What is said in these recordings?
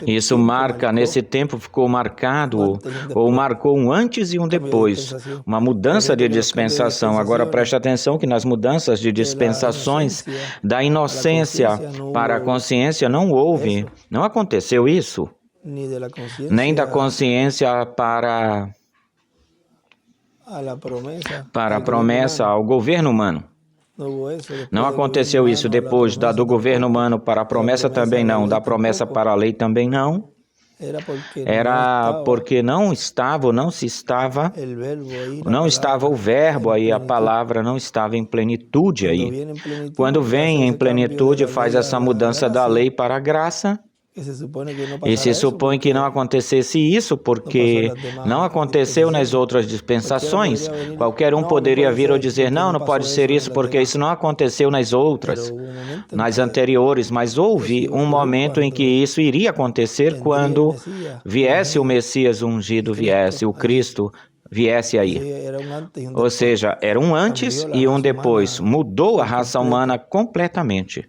Isso marca, nesse tempo ficou marcado, ou marcou um antes e um depois, uma mudança de dispensação. Agora preste atenção que nas mudanças de dispensações, da inocência para a consciência não houve, não aconteceu isso, nem da consciência para a promessa ao governo humano. Não aconteceu isso depois do governo humano para a promessa também não, da promessa para a lei também não. Era porque não estava o verbo aí, a palavra não estava em plenitude aí. Quando vem em plenitude, faz essa mudança da lei para a graça. E se supõe que não acontecesse isso, porque não aconteceu nas outras dispensações. Qualquer um poderia vir ou dizer, não pode ser isso, porque isso não aconteceu nas outras, nas anteriores. Mas houve um momento em que isso iria acontecer quando viesse o Messias ungido, o Cristo viesse aí. Ou seja, era um antes e um depois. Mudou a raça humana completamente.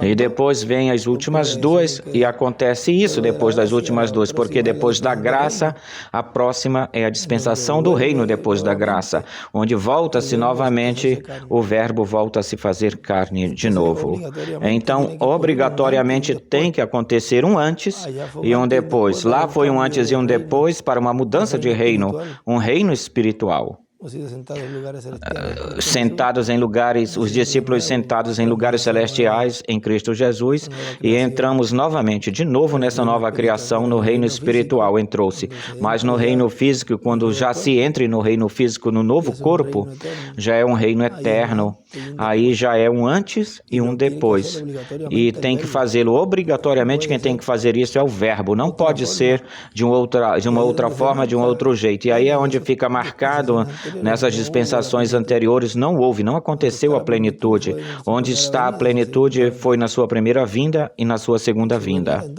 E depois vem as últimas duas, e acontece isso depois das últimas duas, porque depois da graça, a próxima é a dispensação do reino depois da graça, onde volta-se novamente, o verbo volta a se fazer carne de novo. Então, obrigatoriamente tem que acontecer um antes e um depois. Lá foi um antes e um depois para uma mudança de reino, um reino espiritual. Sentados em lugares, os discípulos sentados em lugares celestiais em Cristo Jesus, e entramos novamente, de novo nessa nova criação, no reino espiritual entrou-se, mas no reino físico, quando já se entre no reino físico, no novo corpo, já é um reino eterno, aí já é um antes e um depois, e tem que fazê-lo obrigatoriamente. Quem tem que fazer isso é o verbo, não pode ser de uma outra forma, de um outro jeito, e aí é onde fica marcado. Nessas dispensações anteriores não aconteceu a plenitude. Onde está a plenitude foi na sua primeira vinda e na sua segunda vinda.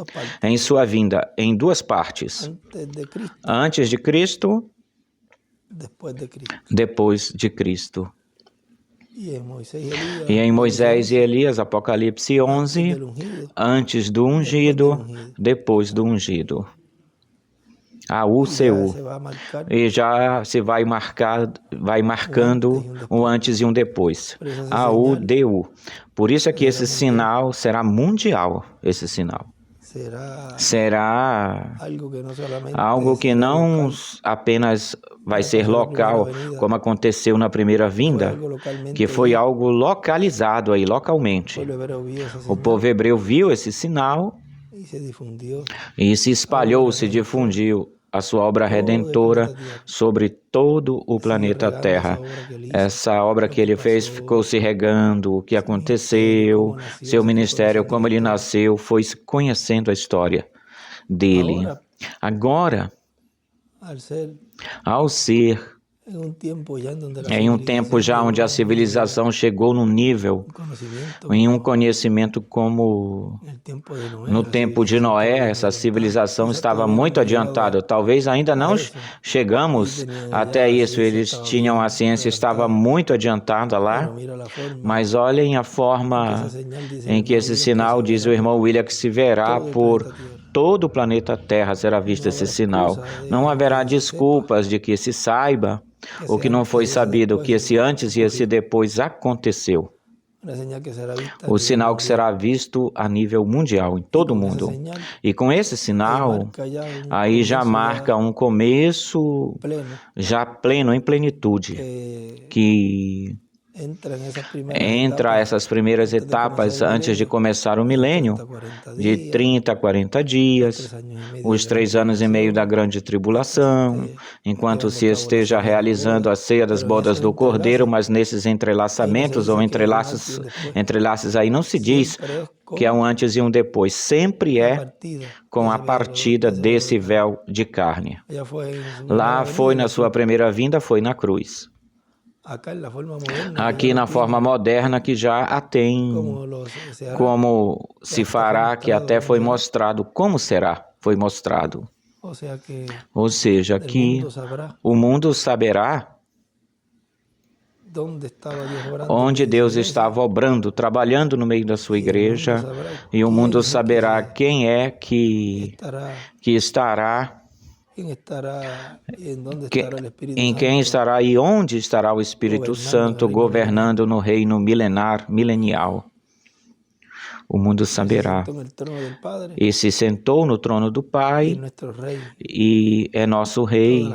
Em sua vinda, em duas partes. Antes de Cristo, depois de Cristo. E em Moisés e Elias, Apocalipse 11, antes do ungido, depois do ungido. A-U-C-U. E já se vai marcando um antes e um depois. A-U-D-U. Por isso é que esse sinal será mundial, esse sinal. Será algo que não apenas vai ser local, como aconteceu na primeira vinda, que foi algo localizado aí, localmente. O povo hebreu viu esse sinal e se espalhou, se difundiu a sua obra redentora sobre todo o planeta Terra. Essa obra que ele fez ficou se regando, o que aconteceu, seu ministério, como ele nasceu, foi conhecendo a história dele. Agora, ao ser em um tempo já onde a civilização chegou num nível, em um conhecimento como no tempo de Noé, essa civilização estava muito adiantada. Talvez ainda não chegamos até isso, eles tinham a ciência, estava muito adiantada lá, mas olhem a forma em que esse sinal, diz o irmão William, que se verá por todo o planeta Terra, será visto esse sinal. Não haverá desculpas de que se saiba o que não foi sabido, o que esse antes e esse depois aconteceu. O sinal que será visto a nível mundial, em todo o mundo. E com esse sinal, aí já marca um começo já pleno, em plenitude, que entra essas primeiras etapas antes de começar o milênio, de 30 a 40 dias, os 3 anos e meio da grande tribulação, enquanto se esteja realizando a ceia das bodas do Cordeiro, mas nesses entrelaçamentos ou entrelaços aí não se diz que é um antes e um depois, sempre é com a partida desse véu de carne. Lá foi na sua primeira vinda, foi na cruz. Aqui na forma moderna que já a tem, como se fará, que até foi mostrado, como será, foi mostrado. Ou seja, que o mundo saberá onde Deus estava obrando, trabalhando no meio da sua igreja, e o mundo saberá quem é que estará, em quem estará e onde estará o Espírito Santo governando no reino milenial. O mundo saberá. E se sentou no trono do Pai e é nosso Rei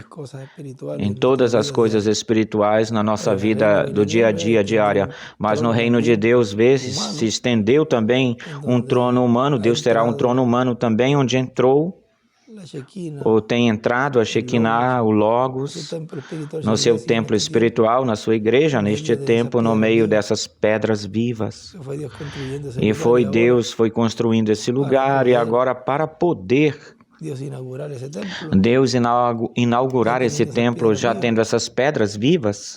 em todas as coisas espirituais na nossa vida do dia a dia, diária. Mas no reino de Deus, se estendeu também um trono humano. Deus terá um trono humano também, onde entrou ou tem entrado a Shekinah, o Logos, no seu templo espiritual, na sua igreja, neste tempo, no meio dessas pedras vivas. E Deus foi construindo esse lugar, e agora, para poder Deus inaugurar esse templo, já tendo essas pedras vivas,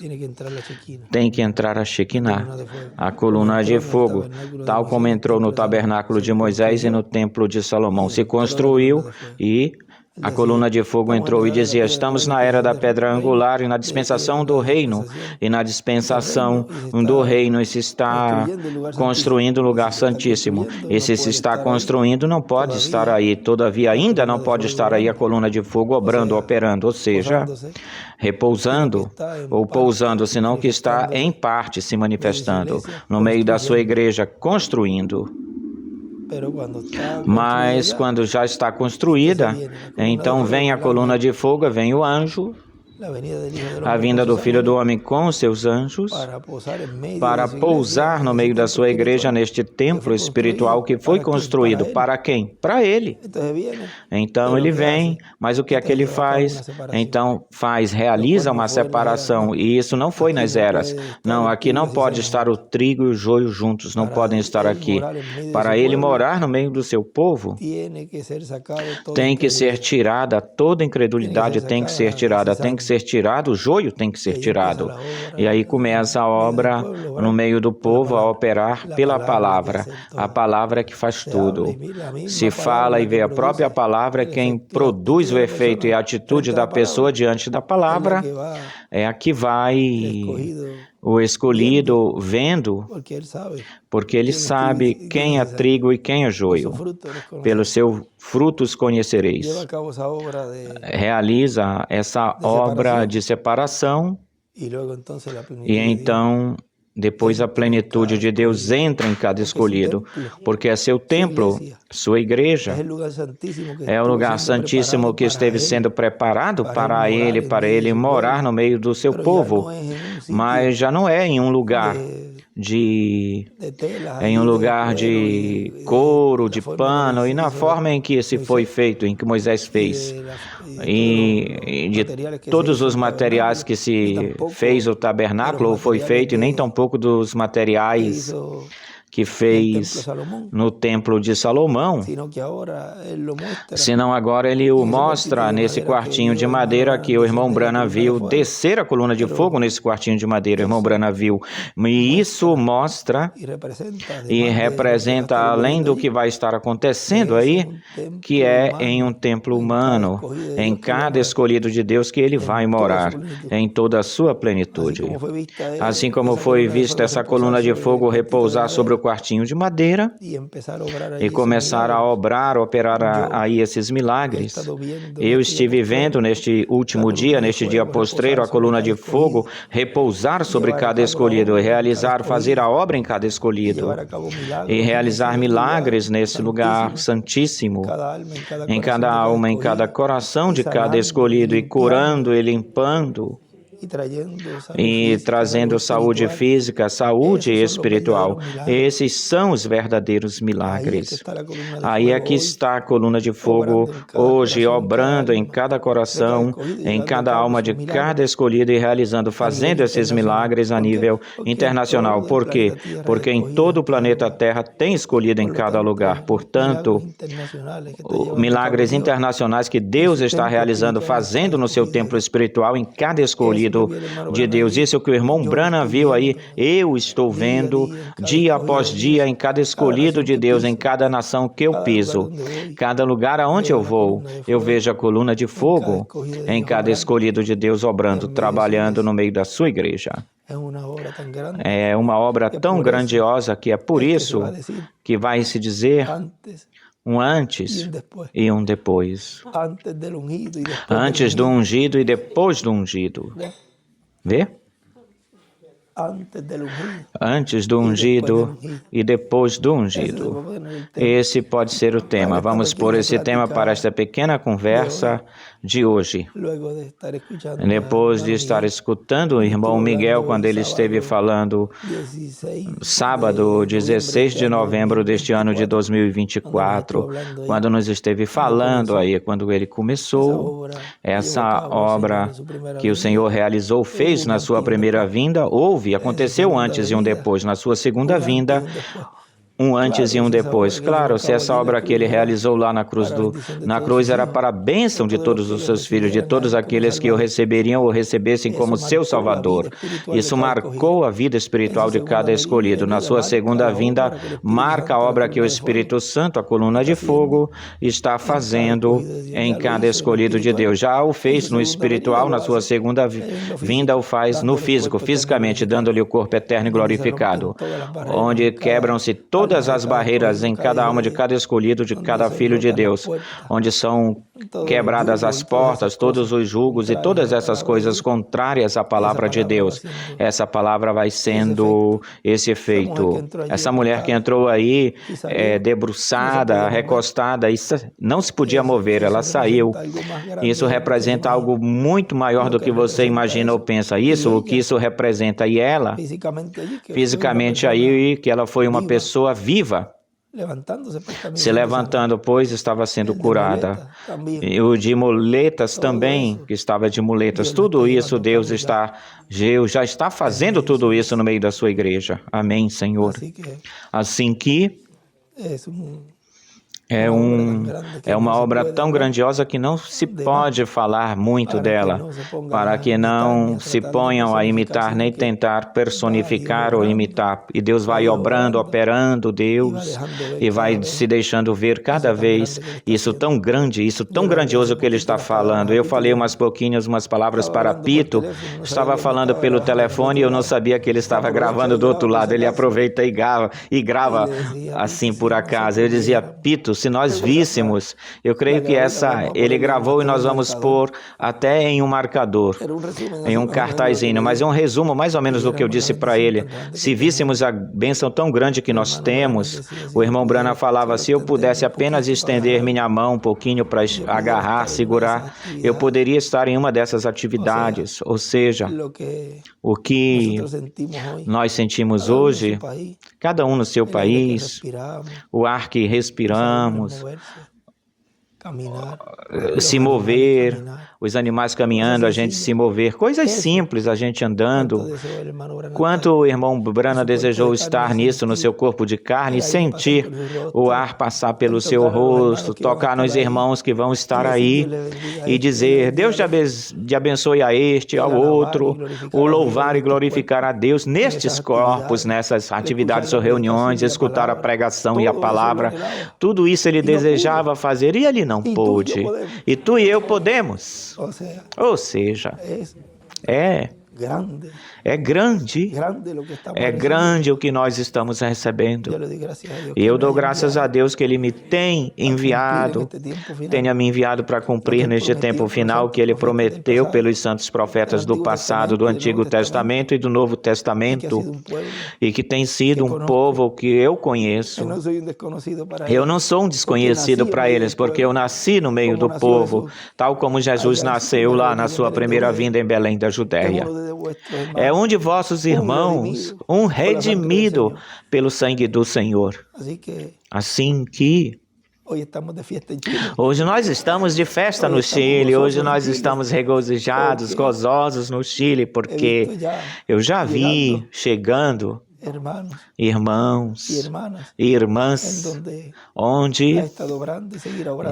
tem que entrar a Shekinah, a coluna de fogo, tal como entrou no tabernáculo de Moisés e no templo de Salomão. Se construiu e a coluna de fogo entrou e dizia: estamos na era da pedra angular e na dispensação do reino. E na dispensação do reino se está construindo o lugar santíssimo. E se está construindo, não pode estar aí. Todavia, ainda não pode estar aí a coluna de fogo obrando, operando. Ou seja, repousando ou pousando, senão que está em parte se manifestando no meio da sua igreja, construindo. Mas quando já está construída, então vem a coluna de fogo, vem o anjo, a vinda do Filho do Homem com os seus anjos, para pousar no meio da sua igreja, neste templo espiritual que foi construído. Para quem? Para ele. Então ele vem, mas o que é que ele faz? Então realiza uma separação, e isso não foi nas eras. Não, aqui não pode estar o trigo e o joio juntos, não podem estar aqui. Para ele morar no meio do seu povo, tem que ser tirada toda incredulidade, tem que ser tirada, tem que ser tirado, o joio tem que ser tirado. E aí começa a obra no meio do povo a operar pela palavra. A palavra é que faz tudo. Se fala e vê a própria palavra, quem produz o efeito e a atitude da pessoa diante da palavra é a que vai o escolhido vendo, porque ele sabe quem é trigo e quem é joio. Pelos seus frutos conhecereis. Realiza essa obra de separação, e então depois a plenitude de Deus entra em cada escolhido, porque é seu templo, sua igreja, é o lugar santíssimo que esteve sendo preparado para ele morar no meio do seu povo, mas já não é em um lugar de couro, de pano, e na forma em que esse foi feito, em que Moisés fez, e de todos os materiais que se fez o tabernáculo, ou foi feito, e nem tampouco dos materiais que fez no templo de Salomão, senão agora ele o mostra nesse quartinho de madeira que o irmão Branham viu descer a coluna de fogo nesse quartinho de madeira. O irmão Branham viu, e isso mostra e representa, além do que vai estar acontecendo aí, que é em um templo humano, em cada escolhido de Deus, que ele vai morar em toda a sua plenitude. Assim como foi vista essa coluna de fogo repousar sobre o quartinho de madeira e começar a operar aí esses milagres. Eu estive vendo neste último dia, neste dia postreiro, a coluna de fogo repousar sobre cada escolhido e fazer a obra em cada escolhido e realizar milagres nesse lugar santíssimo, em cada alma, em cada coração de cada escolhido, e curando e limpando, e trazendo saúde física, saúde espiritual. Esses são os verdadeiros milagres. Aí aqui está a coluna de fogo hoje obrando em cada coração, em cada alma de cada escolhido, e fazendo esses milagres a nível internacional. Por quê? Porque em todo o planeta Terra tem escolhido em cada lugar. Portanto, milagres internacionais que Deus está realizando, fazendo no seu templo espiritual, em cada escolhido de Deus. Isso é o que o irmão Branham viu aí. Eu estou vendo dia após dia em cada escolhido de Deus, em cada nação que eu piso, cada lugar aonde eu vou, eu vejo a coluna de fogo em cada escolhido de Deus obrando, trabalhando no meio da sua igreja. É uma obra tão grandiosa que é por isso que vai se dizer um antes e um depois. Antes do ungido e depois do ungido. Vê? Antes do ungido e depois do ungido. Esse pode ser o tema. Vamos pôr esse tema para esta pequena conversa de hoje. Depois de estar escutando o irmão Miguel quando ele esteve falando sábado 16 de novembro deste ano de 2024, quando nos esteve falando aí, quando ele começou essa obra que o Senhor realizou, fez na sua primeira vinda, aconteceu antes e um depois. Na sua segunda vinda, um antes e um depois. Claro, se essa obra que ele realizou lá na cruz era para a bênção de todos os seus filhos, de todos aqueles que o receberiam ou recebessem como seu Salvador. Isso marcou a vida espiritual de cada escolhido. Na sua segunda vinda, marca a obra que o Espírito Santo, a coluna de fogo, está fazendo em cada escolhido de Deus. Já o fez no espiritual, na sua segunda vinda o faz no físico, fisicamente, dando-lhe o corpo eterno e glorificado, onde quebram-se todas as barreiras em cada alma de cada escolhido, de cada filho de Deus, onde são quebradas as portas, todos os julgos e todas essas coisas contrárias à palavra de Deus. Essa palavra vai sendo esse efeito. Essa mulher que entrou aí, debruçada, recostada, não se podia mover, ela saiu. Isso representa algo muito maior do que você imagina ou pensa. O que isso representa. E ela, fisicamente aí, que ela foi uma pessoa viva, se levantando, pois estava sendo curada. E o de muletas também, que estava de muletas. Tudo isso, Deus já está fazendo tudo isso no meio da sua igreja. Amém, Senhor. Assim que é uma obra tão grandiosa que não se pode falar muito dela, para que não se ponham a imitar, nem tentar personificar ou imitar. E Deus vai obrando, operando, Deus, e vai se deixando ver cada vez isso tão grande, isso tão grandioso que Ele está falando. Eu falei umas palavras para Pito, estava falando pelo telefone e eu não sabia que ele estava gravando do outro lado. Ele aproveita e grava assim por acaso. Eu dizia, Pito, se nós víssemos, eu creio que ele gravou e nós vamos pôr até em um marcador, em um cartazinho, mas é um resumo mais ou menos do que eu disse para ele. Se víssemos a bênção tão grande que nós temos, o irmão Branham falava, se eu pudesse apenas estender minha mão um pouquinho para agarrar, segurar, eu poderia estar em uma dessas atividades. Ou seja, o que nós sentimos hoje, cada um no seu país, o ar que respiramos, se mover, os animais caminhando, a gente se mover, coisas simples, a gente andando. Quanto o irmão Branham desejou estar nisso, no seu corpo de carne, e sentir o ar passar pelo seu rosto, tocar nos irmãos que vão estar aí e dizer, Deus te abençoe a este, ao outro, o louvar e glorificar a Deus nestes corpos, nessas atividades ou reuniões, escutar a pregação e a palavra. Tudo isso ele desejava fazer e ele não pôde. E tu e eu podemos. Ou seja, é grande o que nós estamos recebendo. E eu dou graças a Deus que Ele me tem enviado, tenha me enviado para cumprir neste tempo final que Ele prometeu pelos santos profetas do passado, do Antigo Testamento e do Novo Testamento, e que tem sido um povo que eu conheço. Eu não sou um desconhecido para eles, porque eu nasci no meio do povo, tal como Jesus nasceu lá na sua primeira vinda em Belém da Judéia. É um de vossos irmãos, um redimido pelo sangue do Senhor. Assim que hoje nós estamos de festa no Chile, hoje nós estamos regozijados, gozosos no Chile, porque eu já vi chegando irmãos e irmãs, onde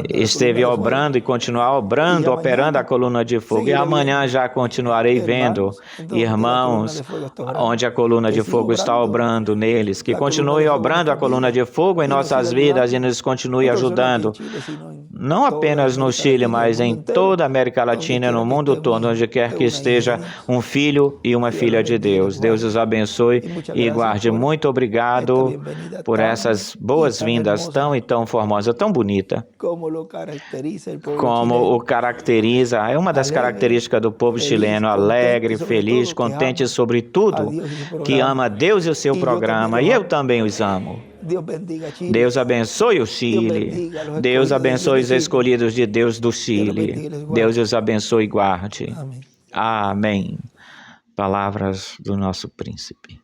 esteve obrando e continuar obrando, operando a coluna de fogo. E amanhã já continuarei vendo irmãos, onde a coluna de fogo está obrando neles. Que continue obrando a coluna de fogo em nossas vidas e nos continue ajudando. não apenas no Chile, mas em toda a América Latina e no mundo todo, onde quer que esteja um filho e uma filha de Deus. Deus os abençoe e guarde. Muito obrigado por essas boas-vindas tão e tão formosa, tão bonita. Como o caracteriza, é uma das características do povo chileno, alegre, feliz, contente sobre tudo, que ama Deus e o seu programa, e eu também os amo. Deus abençoe o Chile. Deus abençoe os escolhidos de Deus do Chile. Deus os abençoe e guarde. Amém. Palavras do nosso príncipe.